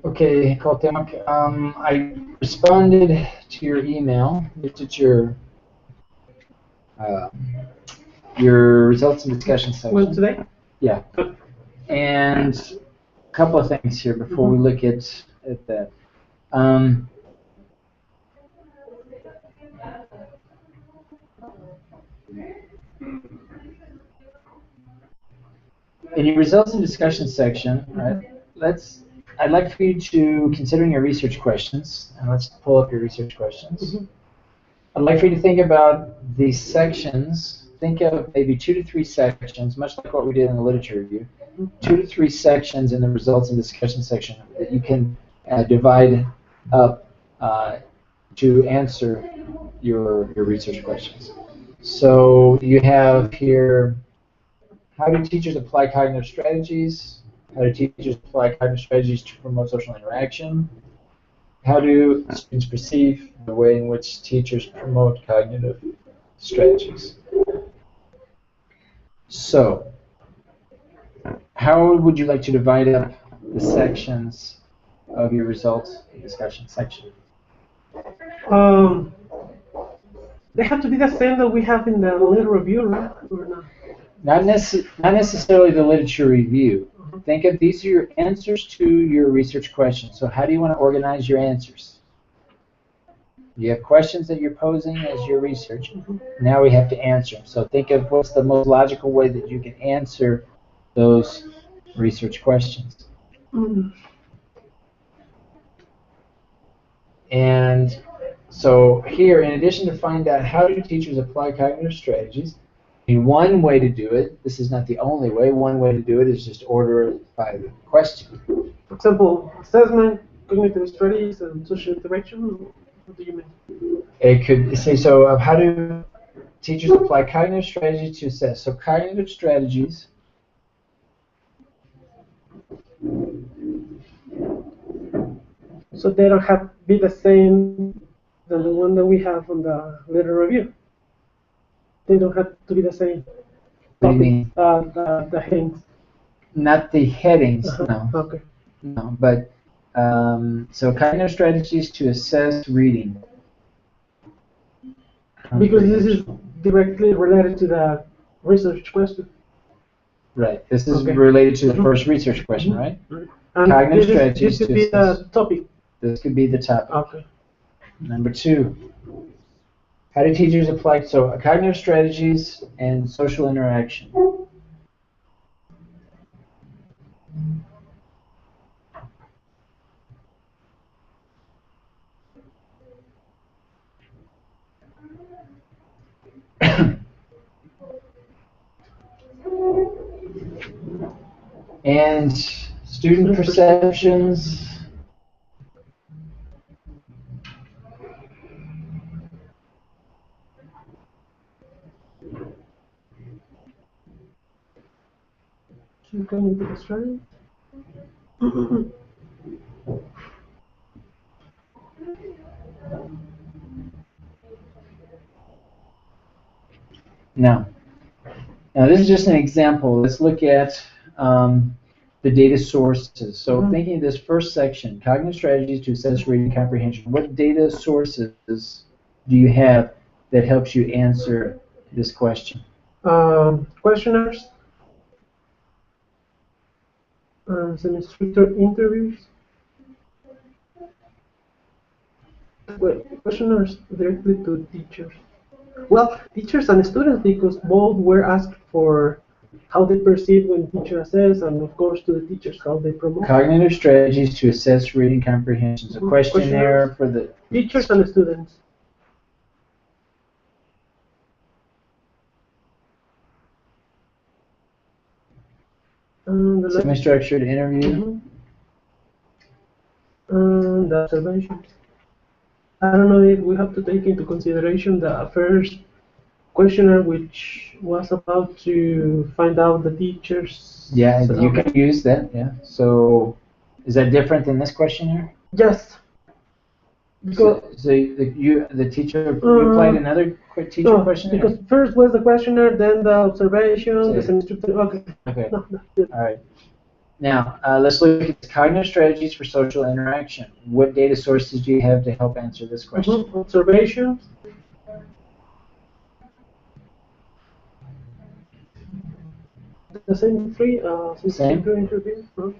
Okay, Cuauhtemoc, I responded to your email, looked at uh, your results and discussion Well, section. today? Yeah. And a couple of things here before we look at that. In your results and discussion section, right, I'd like for you to, considering your research questions, and let's pull up your research questions. I'd like for you to think about these sections. Think of maybe 2 to 3 sections, much like what we did in the literature review. 2 to 3 sections in the results and discussion section that you can divide up to answer your research questions. So you have here, how do teachers apply cognitive strategies? How do teachers apply cognitive strategies to promote social interaction? How do students perceive the way in which teachers promote cognitive strategies? So, how would you like to divide up the sections of your results discussion section? They have to be the same that we have in the little review, right? Or not? Not necessarily the literature review. Think of these are your answers to your research questions. So how do you want to organize your answers? You have questions that you're posing as your research. Now we have to answer them. So think of what's the most logical way that you can answer those research questions. And so here, in addition to find out how do teachers apply cognitive strategies, one way to do it, this is not the only way, one way to do it is just order it by the question. For example, assessment, cognitive strategies, and social interaction. What do you mean? It could say, so how do teachers apply cognitive strategies to assess? So cognitive strategies so they don't have to be the same than the one that we have on the little review. They don't have to be the same. What do you mean? The headings. Not the headings, no. Okay. No, but so cognitive strategies to assess reading. Because this is directly related to the research question. Right. This is related to the first research question, right? And cognitive strategies this could be the topic. This could be the topic. Okay. Number 2. How do teachers apply cognitive strategies and social interaction? And student perceptions. Cognitive strategy. Now this is just an example. Let's look at the data sources. So thinking of this first section, cognitive strategies to assess reading comprehension. What data sources do you have that helps you answer this question? Questionnaires, semester interviews. Questionnaires directly to teachers. Well, teachers and students, because both were asked for how they perceive when teacher assess, and of course to the teachers how they promote. Cognitive strategies to assess reading comprehension. A questionnaire for the teachers and the students. Semi-structured interview. The observations. I don't know if we have to take into consideration the first questionnaire, which was about to find out the teachers. Yeah, so, you can use that. Yeah. So, is that different than this questionnaire? Yes. So the teacher you applied another teacher questionnaire. Because first was the questionnaire, then the observation, the semester. Okay. Okay. No, good. All right. Now, let's look at cognitive strategies for social interaction. What data sources do you have to help answer this question? Observation. The same three, Same. interview. No?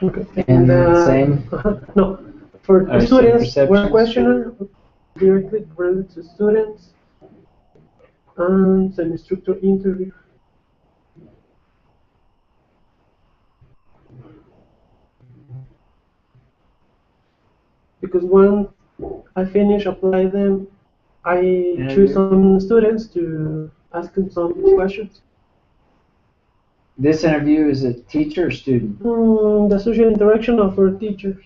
Okay. And same. No, for the students, we're perceptions. questionnaire directly related to students and semi-structured interview. Because when I finish apply them, I choose some students to ask them some questions. This interview is a teacher or student? The social interaction of our teachers.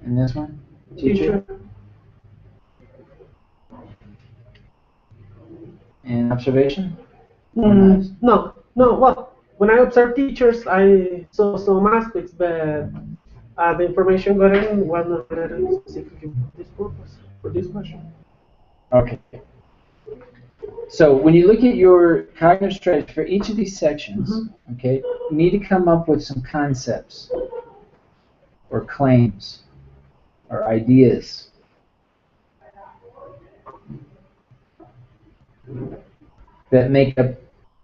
And this one? Teacher. And observation? No. Well, when I observe teachers, I saw some aspects, but the information gotten was not related specifically for this purpose, for this question. Okay. So when you look at your cognitive strategy for each of these sections, okay, you need to come up with some concepts or claims or ideas that make up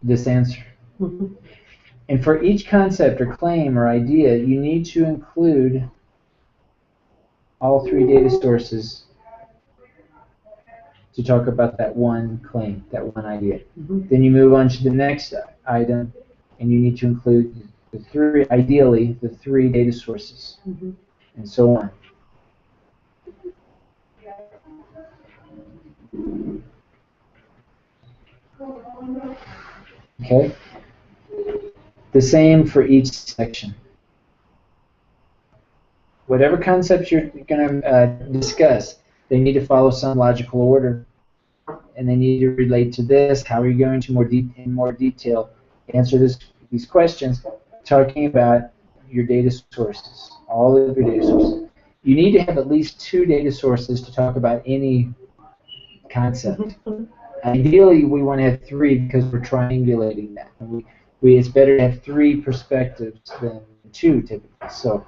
this answer. And for each concept or claim or idea, you need to include all three data sources to talk about that one claim, that one idea. Then you move on to the next item, and you need to include the three, ideally, the three data sources, and so on. Okay? The same for each section. Whatever concepts you're going to discuss, they need to follow some logical order, and they need to relate to this. How are you going to in more detail answer these questions, talking about your data sources, all of your data sources. You need to have at least 2 data sources to talk about any concept. Ideally, we want to have 3 because we're triangulating that. It's better to have 3 perspectives than 2 typically. So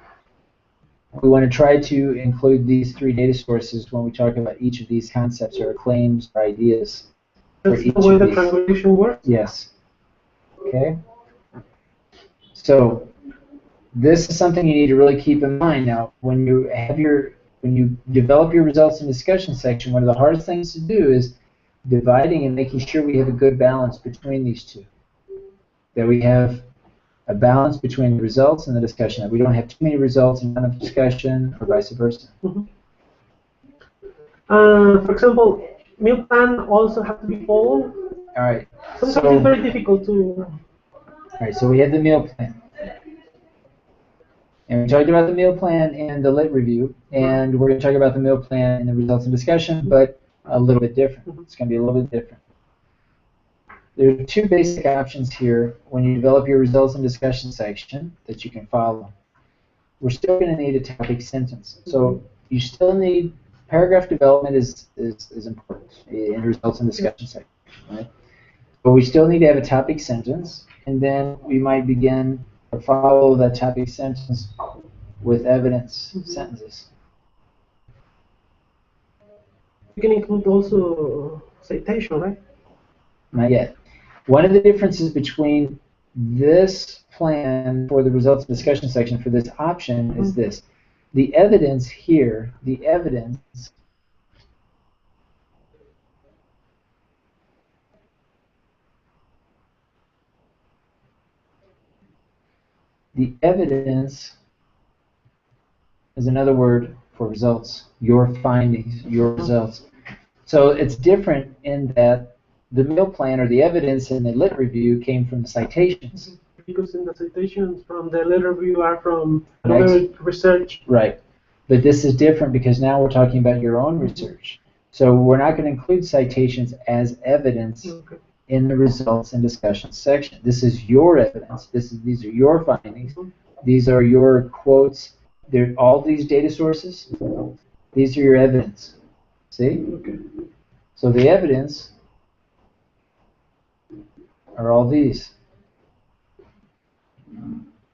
we want to try to include these 3 data sources when we talk about each of these concepts or claims or ideas. That's the way the triangulation works? Yes. Okay. So this is something you need to really keep in mind. Now, when you develop your results and discussion section, one of the hardest things to do is dividing and making sure we have a good balance between these 2. That we have a balance between the results and the discussion. That we don't have too many results and none of discussion, or vice versa. For example, meal plan also have to be followed. All right. Sometimes it's very difficult to. All right. So we have the meal plan, and we talked about the meal plan in the lit review, and we're going to talk about the meal plan in the results and discussion, but a little bit different. It's going to be a little bit different. There are 2 basic options here when you develop your results and discussion section that you can follow. We're still going to need a topic sentence. So you still need paragraph development is important in results and discussion section, right? But we still need to have a topic sentence, and then we might begin to follow that topic sentence with evidence sentences. You can include also citation, right? Not yet. One of the differences between this plan for the results and discussion section for this option is this. The evidence here, the evidence is another word for results, your findings, your results. So it's different in that the meal plan or the evidence in the lit review came from the citations. Because in the citations from the lit review are from another research. Right. But this is different because now we're talking about your own research. So we're not going to include citations as evidence in the results and discussion section. This is your evidence. These are your findings. These are your quotes. They're all these data sources. These are your evidence. See? Okay. So the evidence are all these.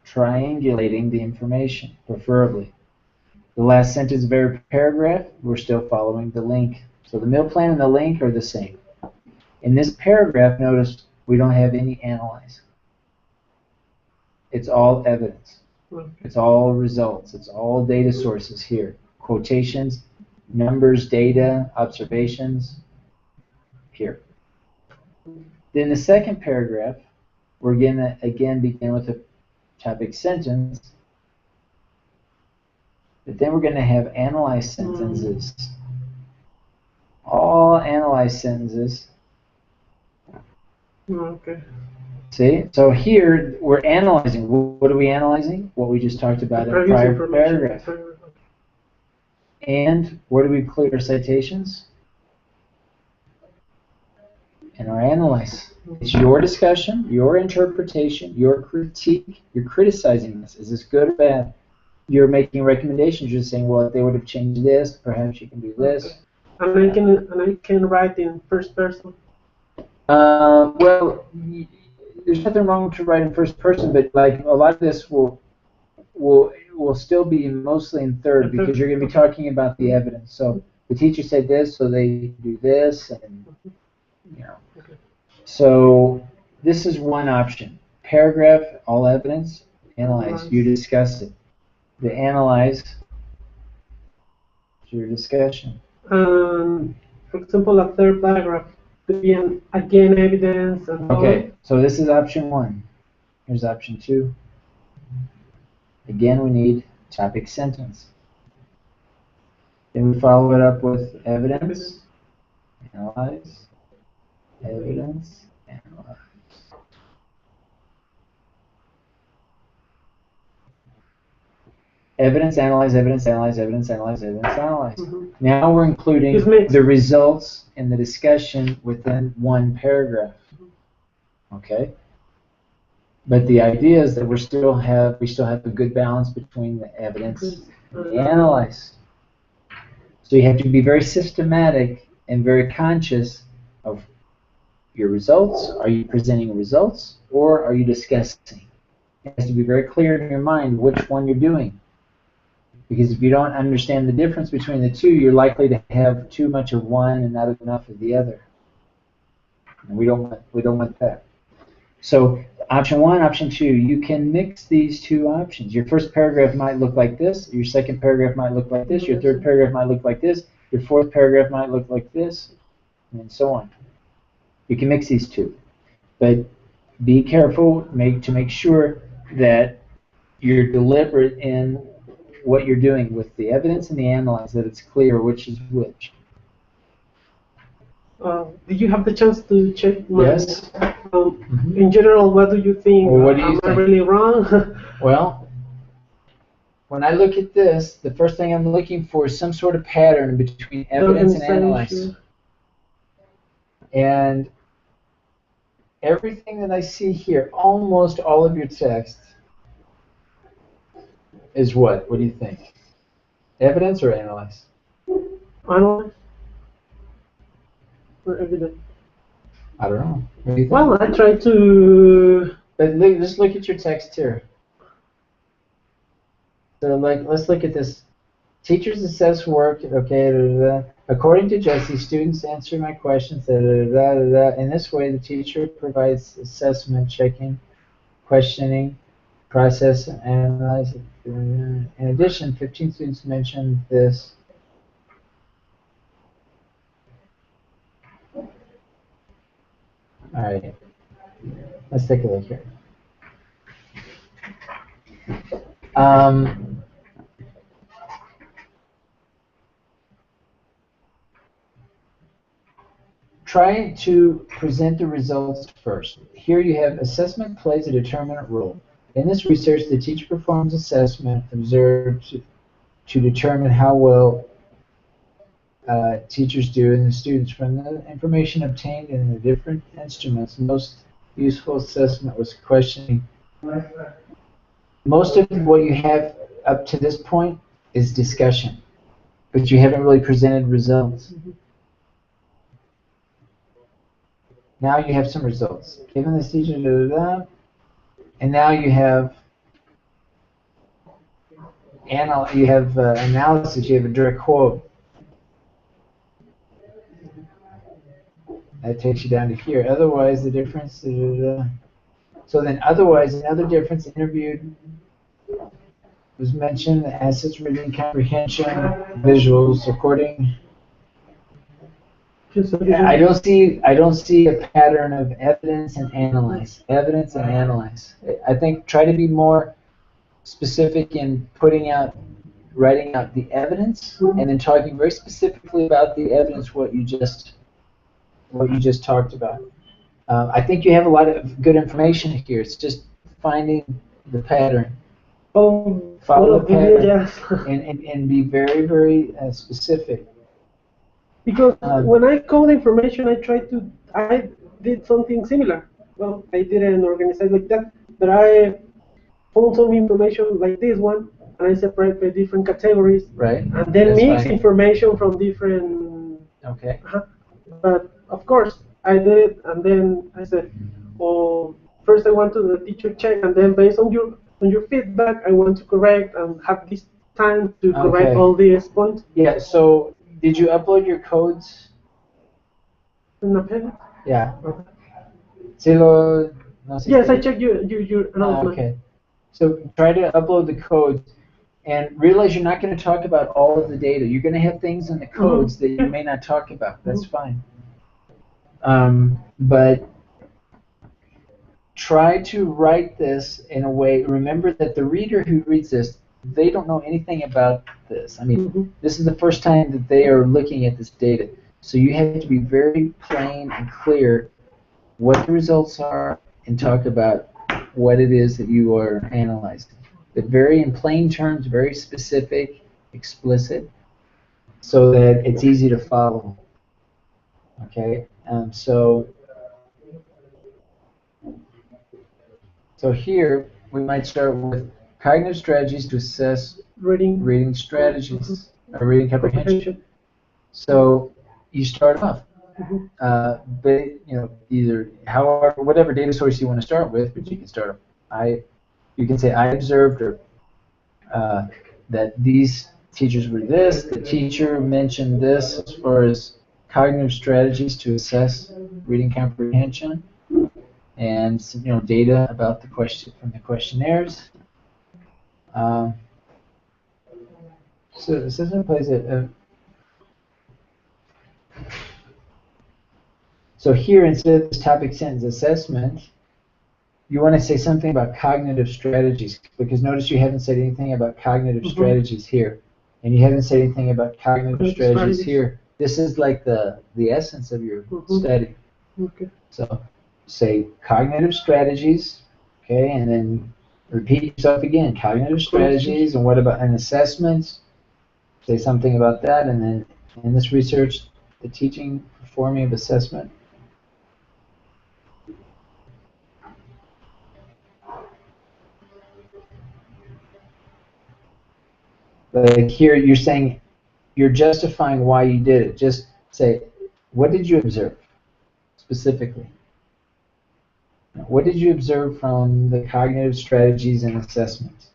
Triangulating the information, preferably. The last sentence of every paragraph, we're still following the link. So the middle plan and the link are the same. In this paragraph, notice we don't have any analyze. It's all evidence. It's all results. It's all data sources here. Quotations, numbers, data, observations, here. Then the second paragraph, we're going to again begin with a topic sentence, but then we're going to have analyzed sentences. All analyzed sentences. Okay. See? So here we're analyzing. What are we analyzing? What we just talked about in the prior paragraph. And where do we include our citations? In our analyze. It's your discussion, your interpretation, your critique. You're criticizing this. Is this good or bad? You're making recommendations. You're saying, well, if they would have changed this, perhaps you can do this. Okay. And I can write in first person. Well, there's nothing wrong to write in first person, but like a lot of this will still be mostly in third because you're going to be talking about the evidence. So the teacher said this, so they do this, and you know. So this is one option. Paragraph, all evidence, analyze. You discuss it. The analyze is your discussion. For example, a third paragraph could be again evidence and okay, so this is option 1. Here's option 2. Again, we need topic sentence. Then we follow it up with evidence, analyze, evidence, analyze. Evidence, analyze, evidence, analyze, evidence, analyze, evidence, analyze. Now we're including the results in the discussion within one paragraph. Okay? But the idea is that we still have a good balance between the evidence and the analyze. So you have to be very systematic and very conscious of your results. Are you presenting results or are you discussing? It has to be very clear in your mind which one you're doing. Because if you don't understand the difference between the two, you're likely to have too much of one and not enough of the other. And we don't want that. So option 1, option 2, you can mix these two options. Your first paragraph might look like this, your second paragraph might look like this, your third paragraph might look like this, your fourth paragraph might look like this, and so on. You can mix these two. But be careful to make sure that you're deliberate in what you're doing with the evidence and the analyze, that it's clear which is which. Did you have the chance to check? Yes. In general, what do you think? Well, what do you think? Am I really wrong? Well, when I look at this, the first thing I'm looking for is some sort of pattern between evidence and analyze. And everything that I see here, almost all of your text, is what? What do you think? Evidence or analyze? Analyze. Or evidence? I don't know. What do you think? Well, I try to... Just look at your text here. So, let's look at this. Teachers assess work, okay, da, da, da. According to Jesse, students answer my questions, da, da, da, da, da. In this way, the teacher provides assessment, checking, questioning, process, and analyze. In addition, 15 students mentioned this. All right, let's take a look here. Try to present the results first. Here you have assessment plays a determinant role. In this research, the teacher performs assessment observed to determine how well teachers do and the students from the information obtained in the different instruments. Most useful assessment was questioning. Most of what you have up to this point is discussion, but you haven't really presented results. Now you have some results. Given this teacher, da, da, da, and now you have analysis. You have a direct quote. That takes you down to here. Otherwise, the difference. Da, da, da. So then, otherwise, another difference interviewed was mentioned: the assets, reading comprehension, visuals, recording. I don't see a pattern of evidence and analyze. Evidence and analyze. I think try to be more specific in writing out the evidence, and then talking very specifically about the evidence, what you just talked about. I think you have a lot of good information here. It's just finding the pattern. Follow the pattern, yes. and be very, very specific. Because when I code information, I did something similar. Well, I didn't organize it like that, but I found some information like this one, and I separate by different categories. Right. And then mix information from different. Okay. But of course, I did it, and then I said, "Oh, first I want to the teacher check, and then based on your feedback, I want to correct and have this time to correct all these points." Yeah. So. Did you upload your codes? In appendix? Yeah. Yes, I checked your announcement. Okay. So try to upload the codes and realize you're not going to talk about all of the data. You're going to have things in the codes that you may not talk about. That's fine. But try to write this in a way. Remember that the reader who reads this, they don't know anything about this. I mean, this is the first time that they are looking at this data. So you have to be very plain and clear what the results are and talk about what it is that you are analyzing. But very in plain terms, very specific, explicit, so that it's easy to follow. Okay? So here we might start with cognitive strategies to assess reading strategies, or reading comprehension. So you start off, but either whatever data source you want to start with, but you can start. You can say I observed that these teachers were this. The teacher mentioned this as far as cognitive strategies to assess reading comprehension, and some, data about the question from the questionnaires. So the system plays so here, instead of this topic sentence assessment, you want to say something about cognitive strategies, because notice you haven't said anything about cognitive strategies here, and you haven't said anything about cognitive strategies here. This is like the essence of your study. Okay. So say cognitive strategies, okay, and then repeat yourself again. Cognitive strategies, and what about an assessment? Say something about that, and then in this research, the teaching, performing of assessment. Like here, you're saying, you're justifying why you did it. Just say, what did you observe specifically? What did you observe from the cognitive strategies and assessments?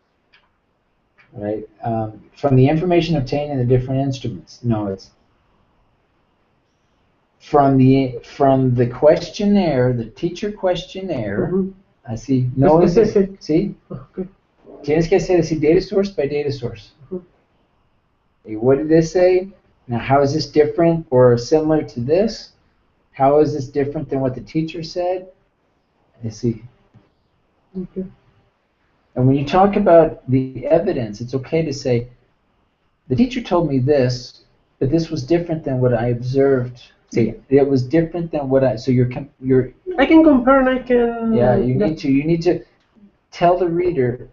Right? From the information obtained in the different instruments. No, it's from the questionnaire, the teacher questionnaire. I see. No, see? Okay. Tienes que hacer así, data source by data source. What did this say? Now, how is this different or similar to this? How is this different than what the teacher said? I see. Okay. And when you talk about the evidence, it's okay to say, the teacher told me this, but this was different than what I observed. See, it was different than what I. So you're. I can compare and I can. Yeah, you need to. You need to tell the reader,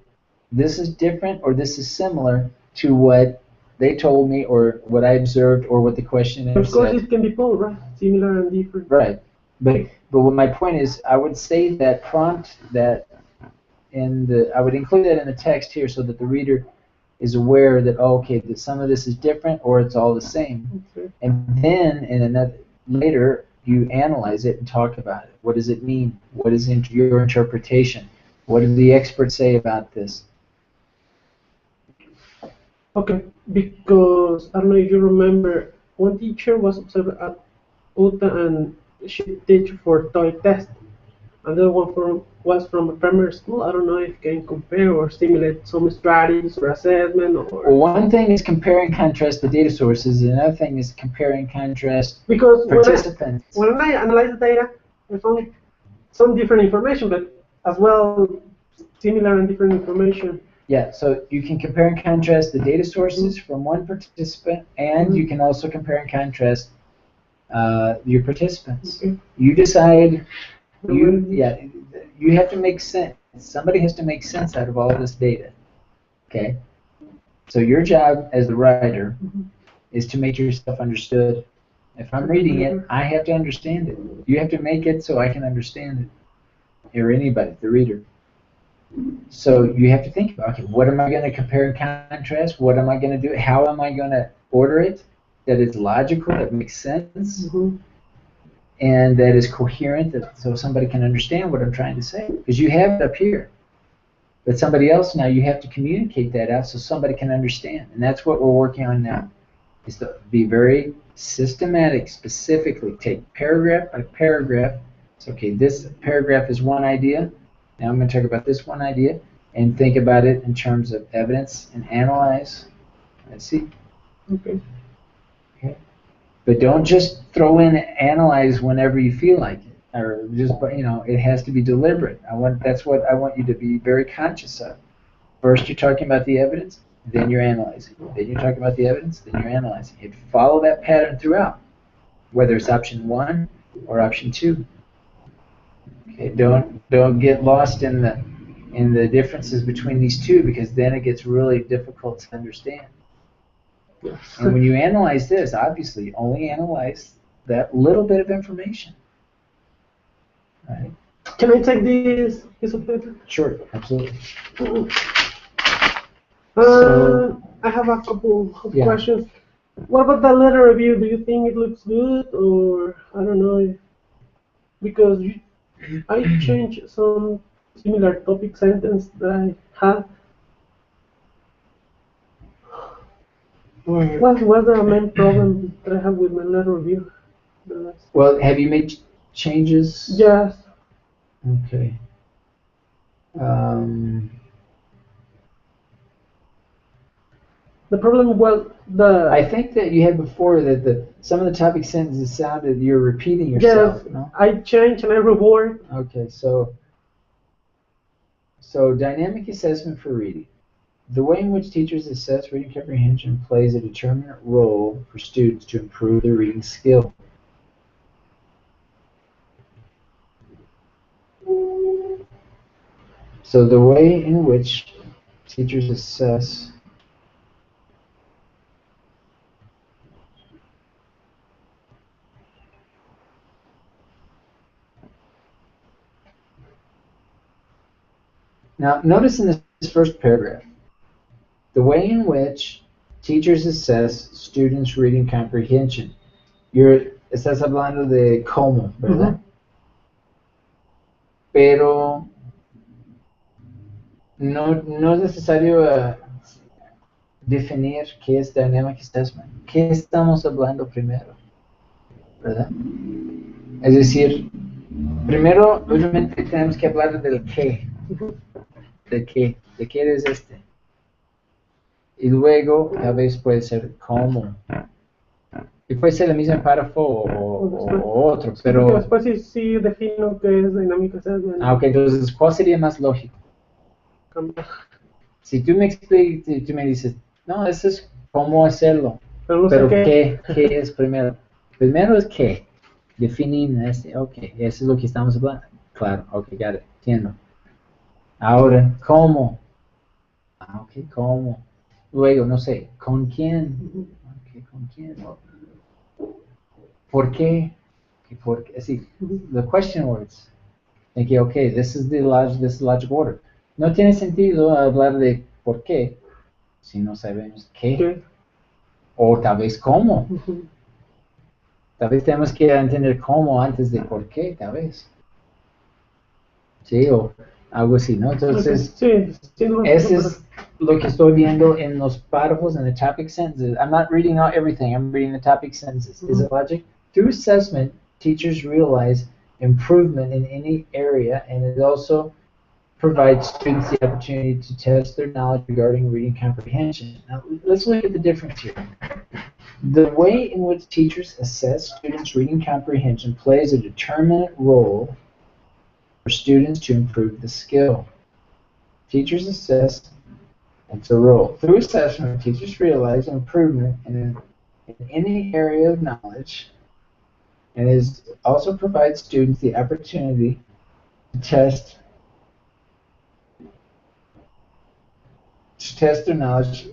this is different or this is similar to what they told me or what I observed or what the questionnaire Of course, said. it can be both, right? Similar and different. Right. But what my point is, I would say that prompt that I would include that in the text here so that the reader is aware that, oh, okay, that some of this is different or it's all the same. Okay. And then later you analyze it and talk about it. What does it mean? What is your interpretation? What do the experts say about this? Okay, because I don't know if you remember, one teacher was observed at UTA and she teach for toy test. Another one was from a primary school. I don't know if you can compare or simulate some strategies for assessment or. Well, one thing is compare and contrast the data sources, and another thing is compare and contrast because participants. When I analyze the data, I found some different information, but as well similar and different information. Yeah, so you can compare and contrast the data sources from one participant, and you can also compare and contrast your participants. Okay. You decide. You have to make sense. Somebody has to make sense out of all of this data. Okay. So your job as the writer is to make yourself understood. If I'm reading it, I have to understand it. You have to make it so I can understand it, or anybody, the reader. So you have to think about, okay, what am I going to compare and contrast? What am I going to do? How am I going to order it that it's logical, that makes sense, and that is coherent, so somebody can understand what I'm trying to say? Because you have it up here. But somebody else now, you have to communicate that out so somebody can understand. And that's what we're working on now, is to be very systematic, specifically take paragraph by paragraph. So, okay, this paragraph is one idea. Now I'm going to talk about this one idea and think about it in terms of evidence and analyze. Let's see. Okay. Okay. But don't just throw in analyze whenever you feel like it, or just, it has to be deliberate. That's what I want you to be very conscious of. First, you're talking about the evidence, then you're analyzing. Then you're talking about the evidence, then you're analyzing. You follow that pattern throughout, whether it's option 1 or option 2. Okay, don't get lost in the differences between these two, because then it gets really difficult to understand. And when you analyze this, obviously, only analyze that little bit of information. Right? Can I take this piece of paper? Sure, absolutely. I have a couple of questions. What about the letter review? Do you think it looks good, or I don't know? Because I changed some similar topic sentence that I had. What was the main problem that I have with my letter review? Well, have you made changes? Yes. Okay. The problem was I think that you had before that some of the topic sentences sounded you're repeating yourself. Yes, no? I changed and I reword. Okay, so dynamic assessment for reading. The way in which teachers assess reading comprehension plays a determinant role for students to improve their reading skill. So the way in which teachers assess now, notice in this first paragraph, the way in which teachers assess students' reading comprehension. Estás hablando de cómo, ¿verdad? Pero no es necesario definir qué es dynamic assessment. ¿Qué estamos hablando primero? ¿Verdad? Es decir, primero, obviamente, tenemos que hablar del qué. ¿De qué es este? Y luego, a veces puede ser cómo. Y puede ser el mismo párrafo o otro, pero... Después sí defino qué es dynamic assessment. Ok, entonces, ¿cuál sería más lógico? Si tú me explicas, tú me dices, no, eso es cómo hacerlo. Pero ¿qué es primero? Primero es qué. Definir, ok, eso es lo que estamos hablando. Claro, ok, got it, entiendo. Ahora, ¿cómo? Ok, ¿cómo? Luego, no sé, ¿con quién? Okay, ¿con quién? ¿Por qué? Okay, ¿por qué? Así, the question words. Okay, okay, this is this logic order. No tiene sentido hablar de por qué si no sabemos qué. ¿Qué? O tal vez cómo. Tal vez tenemos que entender cómo antes de por qué, tal vez. Sí, o algo así, ¿no? Entonces, sí, no, ese es lo que estoy viendo en los párrafos, en the topic sentences. I'm not reading out everything, I'm reading the topic sentences. Is it logic? Through assessment, teachers realize improvement in any area, and it also provides students the opportunity to test their knowledge regarding reading comprehension. Now, let's look at the difference here. The way in which teachers assess students' reading comprehension plays a determinant role for students to improve the skill. Teachers assess, it's a role. Through assessment, teachers realize improvement in any area of knowledge, and it also provides students the opportunity to test their knowledge.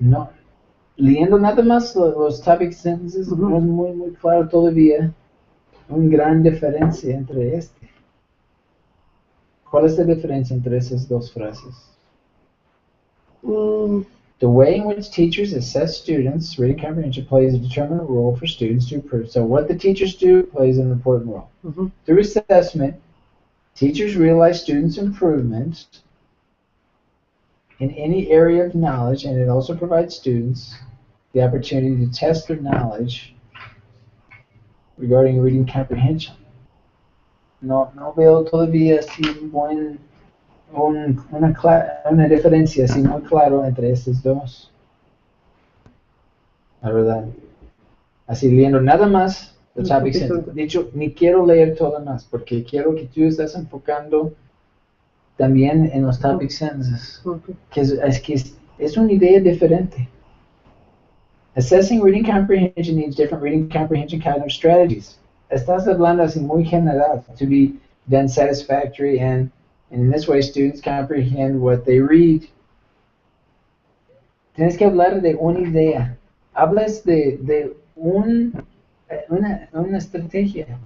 No, leyendo nada más los topic sentences no es muy claro todavía una gran diferencia entre este. ¿Cuál es la diferencia entre esas dos frases? The way in which teachers assess students' reading comprehension plays a determinant role for students to improve. So what the teachers do plays an important role. Through assessment, teachers realize students' improvement in any area of knowledge, and it also provides students the opportunity to test their knowledge regarding reading comprehension. No veo todavía así una diferencia así muy claro entre estos dos. La verdad. Así leyendo nada más the topic sentence. De hecho, ni quiero leer todo más porque quiero que tú estés enfocando también en los topic sentences. Que es una idea diferente. Assessing reading comprehension needs different reading comprehension cognitive strategies. Estás hablando así muy general to be then satisfactory, and in this way students comprehend what they read. Tienes que hablar de una idea. Hablas de una estrategia,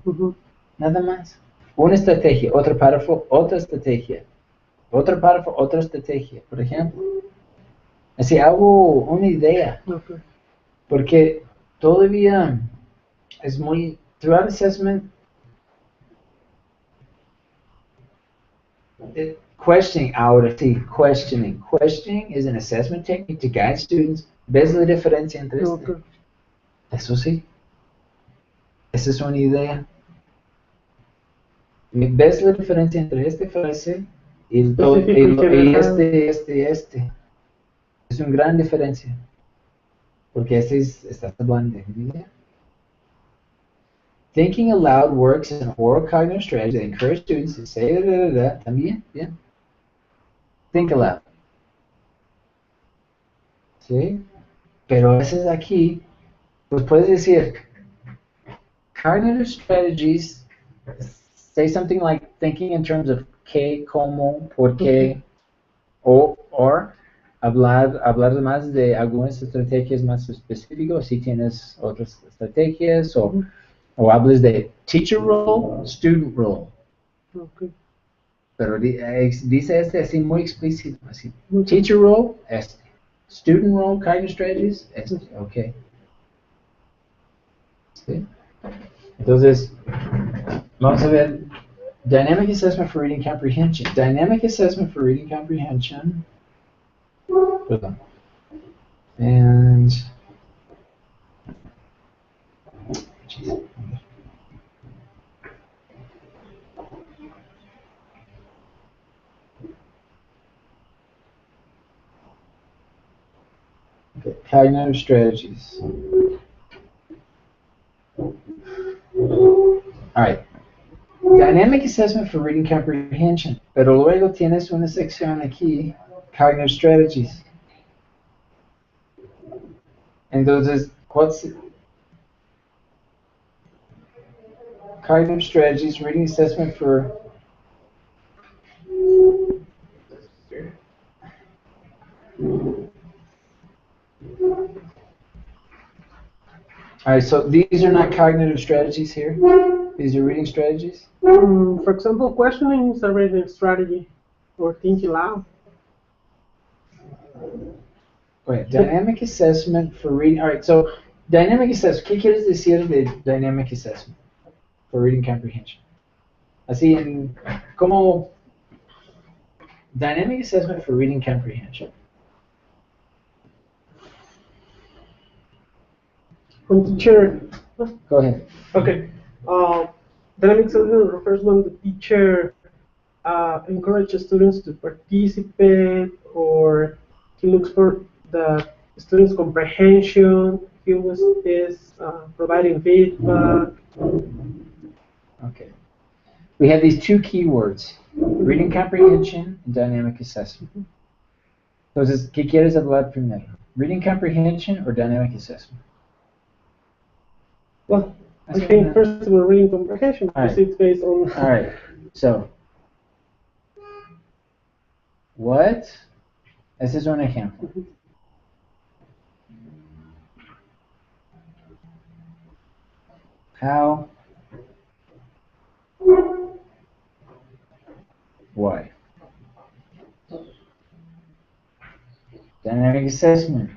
nada más. Una estrategia, otro párrafo, otra estrategia. Otro párrafo, otra estrategia, por ejemplo. Así hago una idea. Porque todavía es muy, throughout assessment, questioning, ahora sí, questioning. Questioning is an assessment technique to guide students. ¿Ves la diferencia entre este? Eso sí. Esa es una idea. ¿Ves la diferencia entre esta frase y este? Es una gran diferencia. Porque estás hablando de idea. Thinking aloud works as an oral cognitive strategy that encourages students to say también, bien. Think aloud. ¿Sí? Pero a veces aquí, pues puedes decir, cognitive strategies say something like thinking in terms of qué, cómo, por qué, or hablar más de algunas estrategias más específicas si tienes otras estrategias, o hables de teacher role, student role. Pero dice así muy explícito, así. Teacher role, student role, cognitive strategies, ok. ¿Sí? Entonces, vamos a ver, dynamic assessment for reading comprehension. Dynamic assessment for reading comprehension. Perdón. And, geez. Okay, cognitive strategies. All right. Dynamic assessment for reading comprehension. Pero luego tienes una sección aquí, cognitive strategies. Entonces, what's cognitive strategies, reading assessment for All right, so these are not cognitive strategies here. These are reading strategies. For example, questioning is a reading strategy, or thinking loud. Wait, dynamic assessment for reading. All right, so dynamic assessment. ¿Qué quieres decir de dynamic assessment for reading comprehension? Así como dynamic assessment for reading comprehension. When teacher. Go ahead. Okay. Dynamic assessment refers when the teacher encourages students to participate, or he looks for the students' comprehension. He is providing feedback. Okay. We have these two keywords, reading comprehension and dynamic assessment. Entonces, ¿qué quieres hablar primero? Reading comprehension or dynamic assessment? Well, I think first we're reading comprehension because it's based on. All right. So, what? Ese es un ejemplo. How? Why? Dynamic assessment.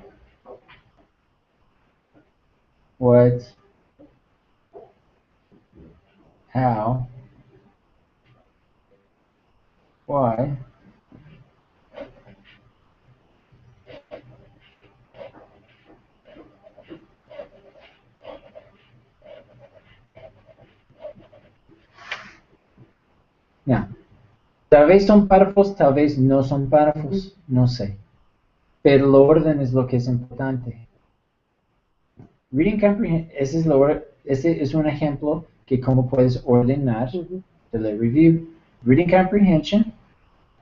What? How? Why? Ya. Tal vez son párrafos, tal vez no son párrafos, no sé. Pero el orden es lo que es importante. Reading comprehension, ese es un ejemplo que cómo puedes ordenar the review. Reading comprehension,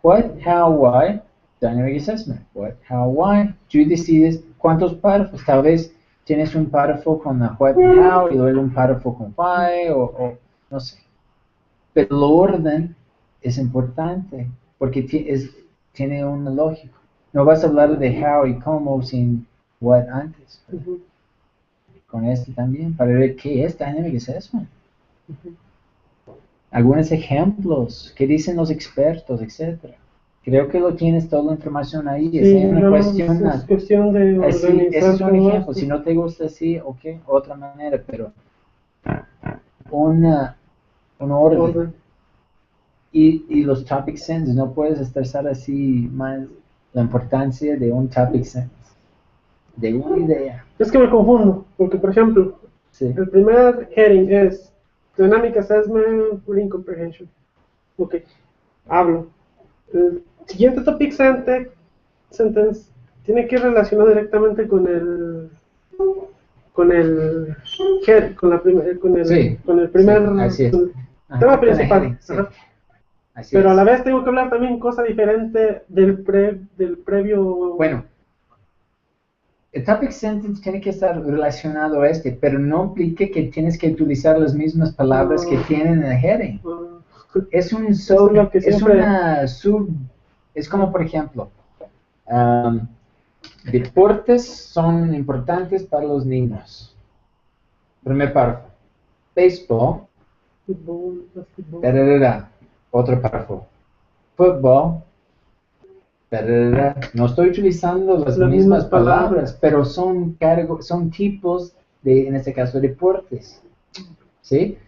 what, how, why, dynamic assessment, what, how, why. Tú decides cuántos párrafos, tal vez tienes un párrafo con la what, how, y luego un párrafo con why, o no sé. Pero el orden es importante, porque tiene una lógica. No vas a hablar de how y cómo sin what antes. Con este también, para ver qué es dynamic assessment. Algunos ejemplos, qué dicen los expertos, etc. Creo que lo tienes toda la información ahí. Sí, es una cuestión, es cuestión de organizar. Ese es un ejemplo. Si no te gusta así, ok, otra manera, pero un orden. Y los topic sentences, no puedes estresar así más la importancia de un topic sentence, de una idea. Es que me confundo, porque por ejemplo, el primer heading es Dynamic Assessment, Reading Comprehension. Ok, hablo. El siguiente topic sentence tiene que ir relacionado directamente con el head, con el primer tema principal. Pero a la vez tengo que hablar también cosa diferente del previo. Bueno, el topic sentence tiene que estar relacionado a pero no implica que tienes que utilizar las mismas palabras que tienen en el heading. Es es como por ejemplo, deportes son importantes para los niños. Primer párrafo. Béisbol. Fútbol, basketball. Otro párrafo. Fútbol. No estoy utilizando las mismas palabras, pero son tipos en este caso, deportes. ¿Sí?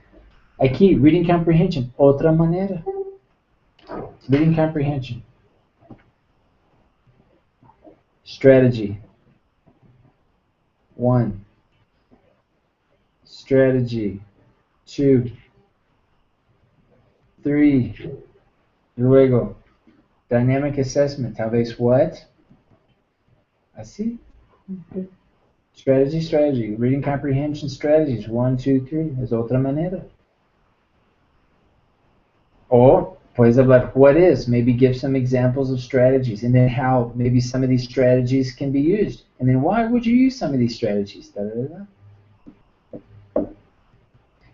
Aquí, reading comprehension, otra manera. Reading comprehension. Strategy. 1. Strategy. 2. 3. Luego, dynamic assessment, tal vez what? Así. Okay. Strategy. Reading comprehension strategies. 1, 2, 3. Es otra manera. O puedes hablar what is. Maybe give some examples of strategies. And then how maybe some of these strategies can be used. And then why would you use some of these strategies?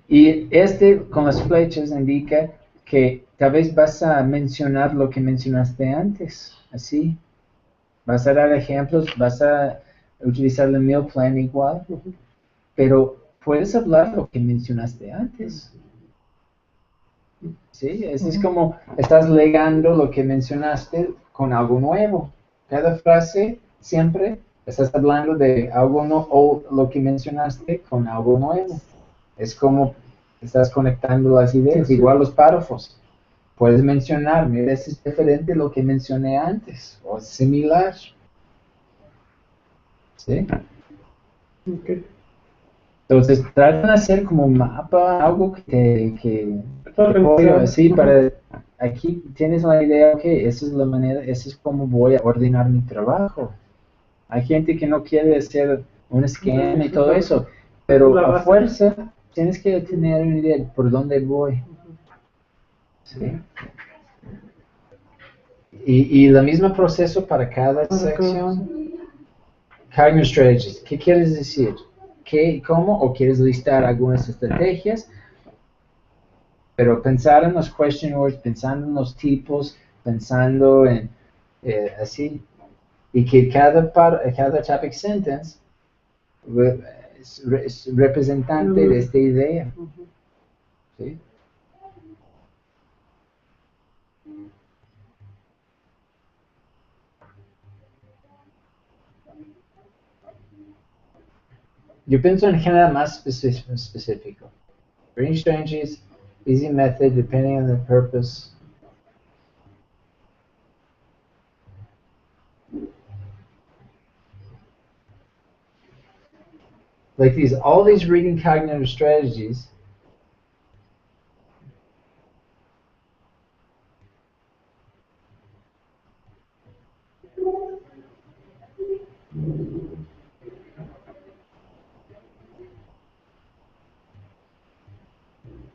Y con las flechas indica que tal vez vas a mencionar lo que mencionaste antes. Así. vas a dar ejemplos, vas a utilizar el meal plan igual, pero puedes hablar lo que mencionaste antes. Sí, es como estás legando lo que mencionaste con algo nuevo. Cada frase siempre estás hablando de algo o lo que mencionaste con algo nuevo. Es como estás conectando las ideas, igual los párrafos. Puedes mencionar, mira, eso es diferente de lo que mencioné antes, o similar. ¿Sí? Okay. Entonces, tratan de hacer como un mapa, algo que Organizado. así para, aquí tienes la idea, ok, esa es la manera, eso es como voy a ordenar mi trabajo. Hay gente que no quiere hacer un esquema y todo eso, pero a fuerza tienes que tener una idea de por dónde voy. ¿Sí? Y el mismo proceso para cada sección. Cognitive strategies, ¿qué quieres decir? ¿Qué, cómo? ¿O quieres listar algunas estrategias? Pero pensar en los question words, pensando en los tipos, pensando en así, y que cada topic sentence es representante de esta idea. ¿Sí? Yo pienso en general más específico. Reading strategies, easy method, depending on the purpose. Like all these reading cognitive strategies.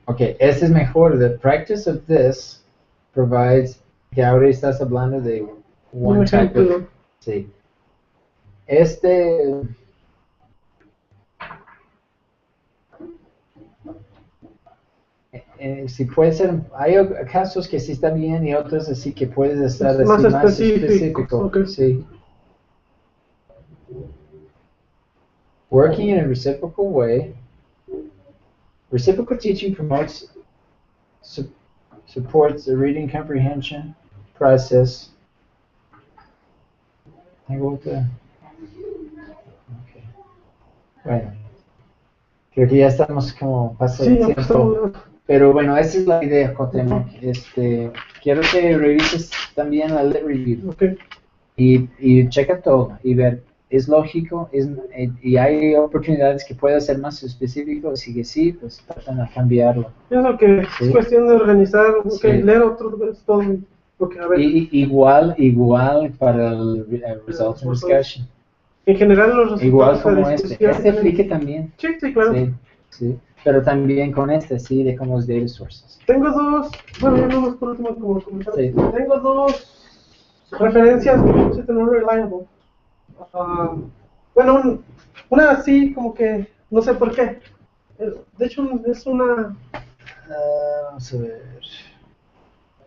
Okay, este es mejor. The practice of this provides, que ahora estás hablando de one type of, sí. Si puede ser, hay casos que sí está bien y otros así que puedes estar así más específico. Okay. Sí. Working in a reciprocal way. Reciprocal teaching promotes, supports the reading comprehension process. Tengo otra. Okay. Bueno, creo que ya estamos como pasando el tiempo. Pero bueno, esa es la idea, Cuauhtemoc. Quiero que revises también la lit review. Okay. Y checa todo y ver, ¿es lógico? Y hay oportunidades que pueda ser más específico, si que sí, pues tratan de cambiarlo. Pienso que ¿Sí? es cuestión de organizar, Sí. leer otro, es todo. Okay, a ver. Igual para el results and discussion. En general los resultados Igual como de este aplica también. Sí, claro. Sí. Pero también con sí, de como los data sources. Tengo dos, bueno, ya no más por último como comentar. Sí. Tengo dos referencias que puse no reliable. Bueno, una así como que no sé por qué. De hecho es una Vamos a ver.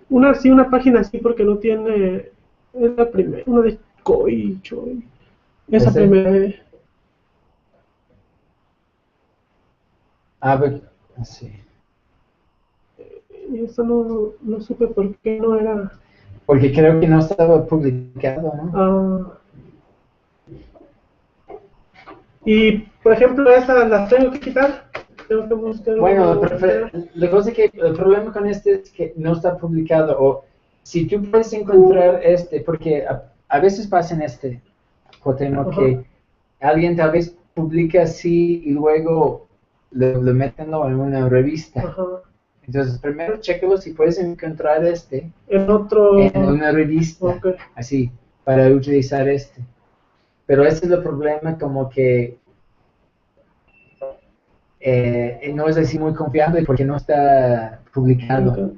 Una página así porque no tiene, es la primera, una de Choi. Esa primera. Ver, sí. Y eso no supe por qué no era. Porque creo que no estaba publicado, ¿no? Y por ejemplo, esas las tengo que quitar. Tengo que buscar. Bueno, la cosa es que el problema con es que no está publicado. O si tú puedes encontrar porque a veces pasa en Cuauhtemoc, que alguien tal vez publica así y luego lo meten en una revista. Entonces, primero chécalo si puedes encontrar en una revista, así, para utilizar Pero ese es el problema, como que no es así muy confiable porque no está publicado.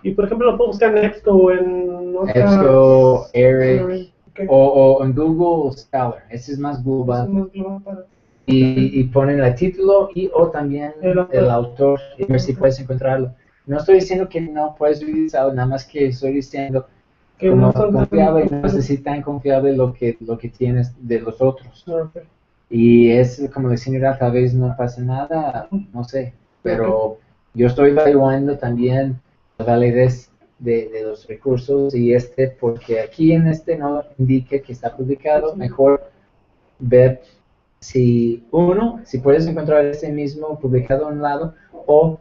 Y por ejemplo, lo puedo buscar en EBSCO o en EBSCO, ERIC, o en Google Scholar. Ese es más global. Y ponen el título o también el autor y ver si puedes encontrarlo. No estoy diciendo que no puedes utilizarlo, nada más que estoy diciendo Que como no son tan confiable y no es confiables. así tan confiable lo que tienes de los otros. Ok. Y es como decir, mira, tal vez no pase nada, no sé, pero yo estoy evaluando también la validez de los recursos y porque aquí en este no indique que está publicado, Sí. mejor ver si puedes encontrar ese mismo publicado a un lado o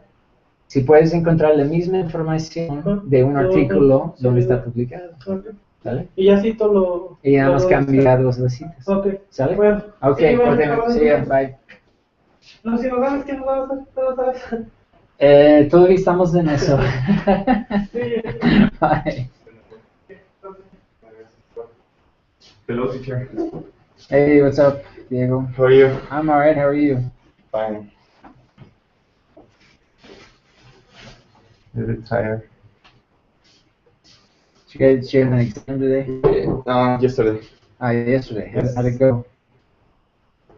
si puedes encontrar la misma información de un artículo Sí, donde está ¿verdad? publicado. Ok. ¿Sale? Y ya cito lo. Y nada lo más voy a hacer. cambiar las citas. Ok. ¿Sale? Bueno. Ok, Sí, bueno, Cuauhtemoc, see ya, bye. No, si no sabes qué nos vamos a hacer, no sabes. Todavía estamos en eso. Sí. Bye. Hello, teacher. Hey, what's up, Diego? How are you? I'm alright, how are you? Fine. A little tired. Did you have an exam today? Yesterday. Yesterday. Yes. How'd it go?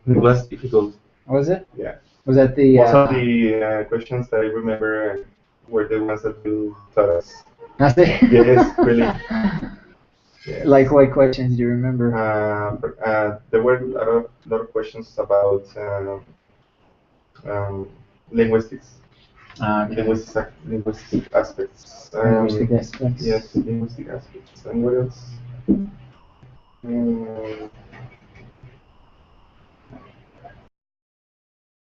It was difficult. What was it? Yeah. Was that the, Most of the questions that I remember were the ones that you taught us. Yes, really. Yes. Like what questions do you remember? There were a lot of questions about linguistics. Okay. Linguistic aspects. Linguistic aspects. Yes, linguistic aspects. And what else?